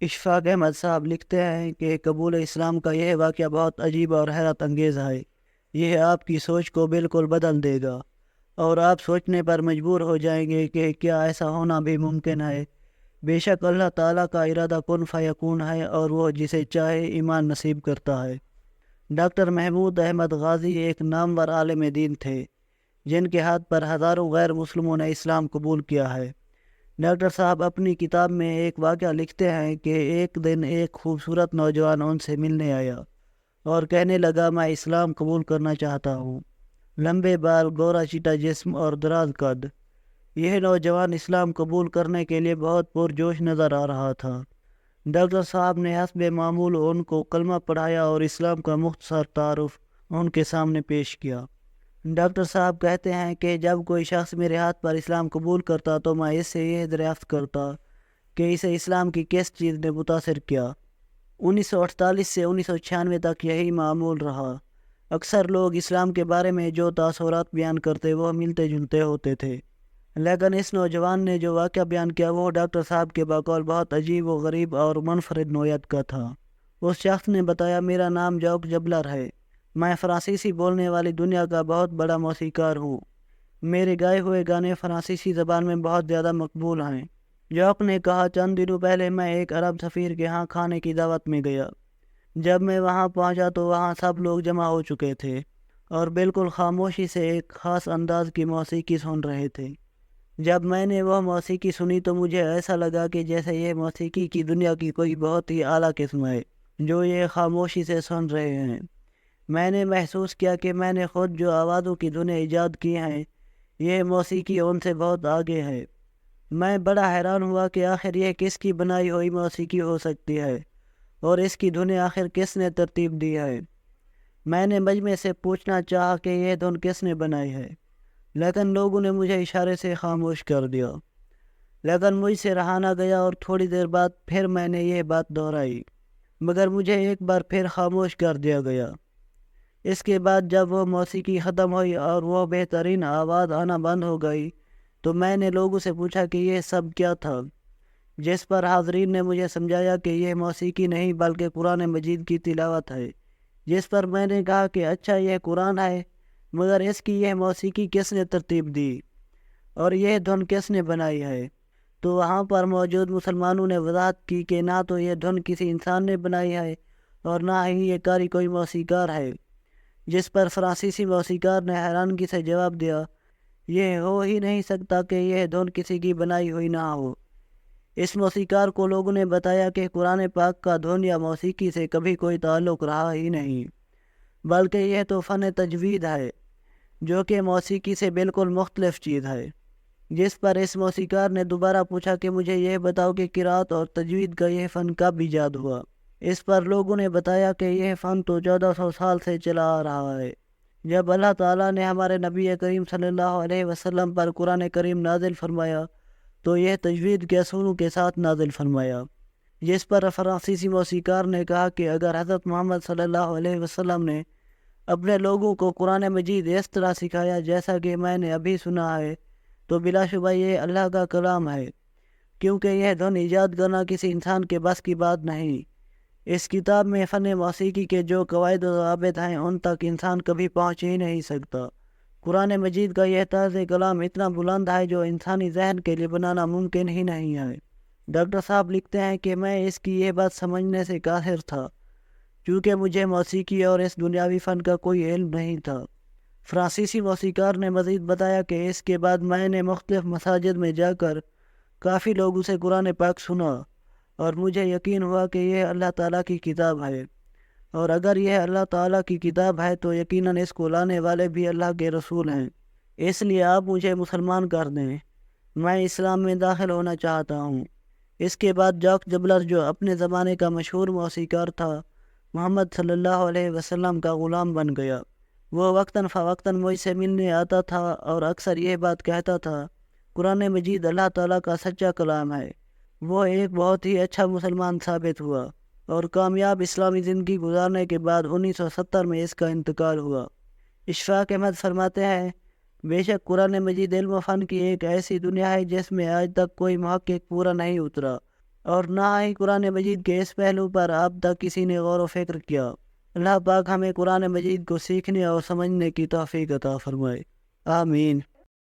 اشفاق احمد صاحب لکھتے ہیں کہ قبول اسلام کا یہ واقعہ بہت عجیب اور حیرت انگیز ہے۔ یہ آپ کی سوچ کو بالکل بدل دے گا اور آپ سوچنے پر مجبور ہو جائیں گے کہ کیا ایسا ہونا بھی ممکن ہے۔ بے شک اللہ تعالیٰ کا ارادہ کن فیکون ہے اور وہ جسے چاہے ایمان نصیب کرتا ہے۔ ڈاکٹر محمود احمد غازی ایک نامور عالم دین تھے جن کے ہاتھ پر ہزاروں غیر مسلموں نے اسلام قبول کیا ہے۔ ڈاکٹر صاحب اپنی کتاب میں ایک واقعہ لکھتے ہیں کہ ایک دن ایک خوبصورت نوجوان ان سے ملنے آیا اور کہنے لگا، میں اسلام قبول کرنا چاہتا ہوں۔ لمبے بال، گورا چٹا جسم اور دراز قد، یہ نوجوان اسلام قبول کرنے کے لیے بہت پرجوش نظر آ رہا تھا۔ ڈاکٹر صاحب نے حسب معمول ان کو کلمہ پڑھایا اور اسلام کا مختصر تعارف ان کے سامنے پیش کیا۔ ڈاکٹر صاحب کہتے ہیں کہ جب کوئی شخص میرے ہاتھ پر اسلام قبول کرتا تو میں اس سے یہ دریافت کرتا کہ اسے اسلام کی کس چیز نے متاثر کیا۔ 1948 سے 1996 تک یہی معمول رہا۔ اکثر لوگ اسلام کے بارے میں جو تاثرات بیان کرتے وہ ملتے جلتے ہوتے تھے، لیکن اس نوجوان نے جو واقعہ بیان کیا وہ ڈاکٹر صاحب کے بقول بہت عجیب و غریب اور منفرد نوعیت کا تھا۔ اس شخص نے بتایا، میرا نام جاک جبلر ہے، میں فرانسیسی بولنے والی دنیا کا بہت بڑا موسیقار ہوں، میرے گائے ہوئے گانے فرانسیسی زبان میں بہت زیادہ مقبول ہیں۔ جاک نے کہا، چند دنوں پہلے میں ایک عرب سفیر کے ہاں کھانے کی دعوت میں گیا۔ جب میں وہاں پہنچا تو وہاں سب لوگ جمع ہو چکے تھے اور بالکل خاموشی سے ایک خاص انداز کی موسیقی سن رہے تھے۔ جب میں نے وہ موسیقی سنی تو مجھے ایسا لگا کہ جیسے یہ موسیقی کی دنیا کی کوئی بہت ہی اعلیٰ قسم ہے جو یہ خاموشی سے سن رہے ہیں۔ میں نے محسوس کیا کہ میں نے خود جو آوازوں کی دھنیں ایجاد کی ہیں، یہ موسیقی ان سے بہت آگے ہے۔ میں بڑا حیران ہوا کہ آخر یہ کس کی بنائی ہوئی موسیقی ہو سکتی ہے اور اس کی دھنیں آخر کس نے ترتیب دی ہے۔ میں نے مجمع سے پوچھنا چاہا کہ یہ دھن کس نے بنائی ہے، لیکن لوگوں نے مجھے اشارے سے خاموش کر دیا۔ لیکن مجھ سے رہا نہ گیا اور تھوڑی دیر بعد پھر میں نے یہ بات دہرائی، مگر مجھے ایک بار پھر خاموش کر دیا گیا۔ اس کے بعد جب وہ موسیقی ختم ہوئی اور وہ بہترین آواز آنا بند ہو گئی تو میں نے لوگوں سے پوچھا کہ یہ سب کیا تھا، جس پر حاضرین نے مجھے سمجھایا کہ یہ موسیقی نہیں بلکہ قرآن مجید کی تلاوت ہے۔ جس پر میں نے کہا کہ اچھا یہ قرآن ہے، مگر اس کی یہ موسیقی کس نے ترتیب دی اور یہ دھن کس نے بنائی ہے؟ تو وہاں پر موجود مسلمانوں نے وضاحت کی کہ نہ تو یہ دھن کسی انسان نے بنائی ہے اور نہ ہی یہ کاری کوئی موسیقار ہے۔ جس پر فرانسیسی موسیقار نے حیرانگی سے جواب دیا، یہ ہو ہی نہیں سکتا کہ یہ دھن کسی کی بنائی ہوئی نہ ہو۔ اس موسیقار کو لوگوں نے بتایا کہ قرآن پاک کا دھن یا موسیقی سے کبھی کوئی تعلق رہا ہی نہیں، بلکہ یہ تو فن تجوید ہے جو کہ موسیقی سے بالکل مختلف چیز ہے۔ جس پر اس موسیقار نے دوبارہ پوچھا کہ مجھے یہ بتاؤ کہ قرات اور تجوید کا یہ فن کب ایجاد ہوا؟ اس پر لوگوں نے بتایا کہ یہ فن تو 1400 سال سے چلا آ رہا ہے۔ جب اللہ تعالیٰ نے ہمارے نبی کریم صلی اللہ علیہ وسلم پر قرآن کریم نازل فرمایا تو یہ تجوید کے اصولوں کے ساتھ نازل فرمایا۔ جس پر فرانسیسی موسیقار نے کہا کہ اگر حضرت محمد صلی اللہ علیہ وسلم نے اپنے لوگوں کو قرآن مجید اس طرح سکھایا جیسا کہ میں نے ابھی سنا ہے تو بلا شبہ یہ اللہ کا کلام ہے، کیونکہ یہ دھن ایجاد کرنا کسی انسان کے بس کی بات نہیں۔ اس کتاب میں فن موسیقی کے جو قواعد و ضوابط ہیں ان تک انسان کبھی پہنچ ہی نہیں سکتا۔ قرآن مجید کا یہ طرز کلام اتنا بلند ہے جو انسانی ذہن کے لیے بنانا ممکن ہی نہیں ہے۔ ڈاکٹر صاحب لکھتے ہیں کہ میں اس کی یہ بات سمجھنے سے قاصر تھا چونکہ مجھے موسیقی اور اس دنیاوی فن کا کوئی علم نہیں تھا۔ فرانسیسی موسیقار نے مزید بتایا کہ اس کے بعد میں نے مختلف مساجد میں جا کر کافی لوگوں سے قرآن پاک سنا اور مجھے یقین ہوا کہ یہ اللہ تعالیٰ کی کتاب ہے، اور اگر یہ اللہ تعالیٰ کی کتاب ہے تو یقیناً اس کو لانے والے بھی اللہ کے رسول ہیں، اس لیے آپ مجھے مسلمان کر دیں، میں اسلام میں داخل ہونا چاہتا ہوں۔ اس کے بعد جاک جبلر جو اپنے زمانے کا مشہور موسیقار تھا، محمد صلی اللہ علیہ وسلم کا غلام بن گیا۔ وہ وقتاً فوقتاً مجھ سے ملنے آتا تھا اور اکثر یہ بات کہتا تھا، قرآن مجید اللہ تعالیٰ کا سچا کلام ہے۔ وہ ایک بہت ہی اچھا مسلمان ثابت ہوا اور کامیاب اسلامی زندگی گزارنے کے بعد 1970 میں اس کا انتقال ہوا۔ اشفاق احمد فرماتے ہیں، بے شک قرآن مجید علم و فن کی ایک ایسی دنیا ہے جس میں آج تک کوئی محقق پورا نہیں اترا اور نہ ہی قرآن مجید کے اس پہلو پر اب تک کسی نے غور و فکر کیا۔ اللہ پاک ہمیں قرآن مجید کو سیکھنے اور سمجھنے کی توفیق عطا فرمائے، آمین۔